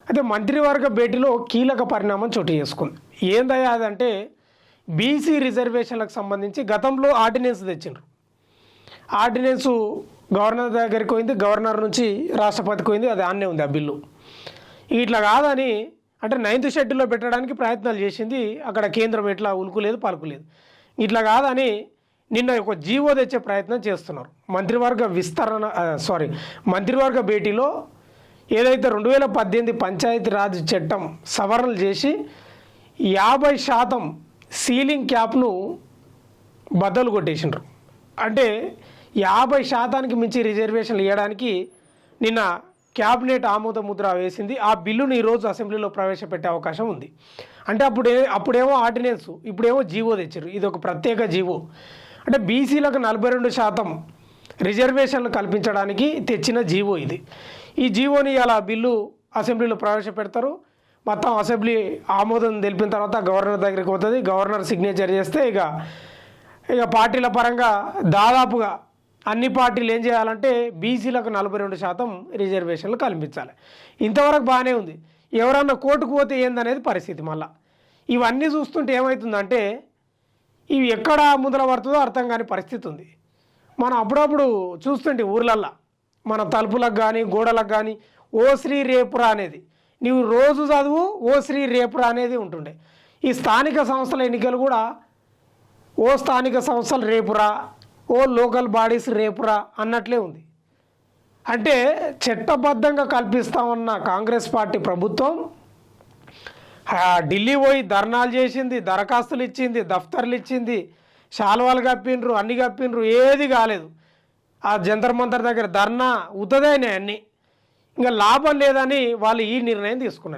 అయితే మంత్రివర్గ భేటీలో కీలక పరిణామం చోటు చేసుకుంది. ఏందయ్యా అదంటే బీసీ రిజర్వేషన్లకు సంబంధించి గతంలో ఆర్డినెన్స్ తెచ్చిండ్రు. ఆర్డినెన్సు గవర్నర్ దగ్గరికి పోయింది, గవర్నర్ నుంచి రాష్ట్రపతికి పోయింది, అది ఆన్నే ఉంది ఆ బిల్లు. ఇట్లా కాదని అంటే 9th షెడ్యూల్లో పెట్టడానికి ప్రయత్నాలు చేసింది, అక్కడ కేంద్రం ఎట్లా ఉలుకులేదు పలుకులేదు. ఇట్లా కాదని నిన్న ఒక జీవో తెచ్చే ప్రయత్నం చేస్తున్నారు. మంత్రివర్గ భేటీలో ఏదైతే 2018 పంచాయతీరాజ్ చట్టం సవరణలు చేసి 50% సీలింగ్ క్యాప్ను బద్దలు కొట్టేసిండ్రు. అంటే 50% మించి రిజర్వేషన్లు ఇవ్వడానికి నిన్న క్యాబినెట్ ఆమోద ముద్ర వేసింది. ఆ బిల్లును ఈరోజు అసెంబ్లీలో ప్రవేశపెట్టే అవకాశం ఉంది. అంటే అప్పుడేమో ఆర్డినెన్స్, ఇప్పుడేమో జీవో తెచ్చారు. ఇది ఒక ప్రత్యేక జీవో. అంటే బీసీలకు 42% రిజర్వేషన్లు కల్పించడానికి తెచ్చిన జీవో ఇది. ఈ జీవోని ఇలా బిల్లు అసెంబ్లీలో ప్రవేశపెడతారు. మొత్తం అసెంబ్లీ ఆమోదం తెలిపిన తర్వాత గవర్నర్ దగ్గరికి పోతుంది. గవర్నర్ సిగ్నేచర్ చేస్తే ఇక పార్టీల పరంగా దాదాపుగా అన్ని పార్టీలు ఏం చేయాలంటే బీసీలకు 42% రిజర్వేషన్లు కల్పించాలి. ఇంతవరకు బాగానే ఉంది. ఎవరన్నా కోర్టుకు పోతే ఏందనేది పరిస్థితి. మళ్ళీ ఇవన్నీ చూస్తుంటే ఏమవుతుందంటే ఇవి ఎక్కడ ముందర పడుతుందో అర్థం కాని పరిస్థితి ఉంది. మనం అప్పుడప్పుడు చూస్తుంటే ఊర్లల్లో మన తలుపులకు కానీ గోడలకు కానీ ఓ శ్రీ రేపురా అనేది, నీవు రోజు చదువు ఓ శ్రీ రేపురా అనేది ఉంటుండే. ఈ స్థానిక సంస్థల ఎన్నికలు కూడా ఓ స్థానిక సంస్థలు రేపురా, ఓ లోకల్ బాడీస్ రేపురా అన్నట్లే ఉంది. అంటే చట్టబద్ధంగా కల్పిస్తామన్న కాంగ్రెస్ పార్టీ ప్రభుత్వం ఢిల్లీ పోయి ధర్నాలు చేసింది, దరఖాస్తులు ఇచ్చింది, దఫ్తర్లు ఇచ్చింది, శాలువాలు కప్పిండ్రు, అన్ని కప్పిండ్రు, ఏది కాలేదు. ఆ జంతర్ మంతర్ దగ్గర ధర్నా ఉతదైనాయి అన్నీ. ఇంకా లాభం లేదని వాళ్ళు ఈ నిర్ణయం తీసుకున్నారు.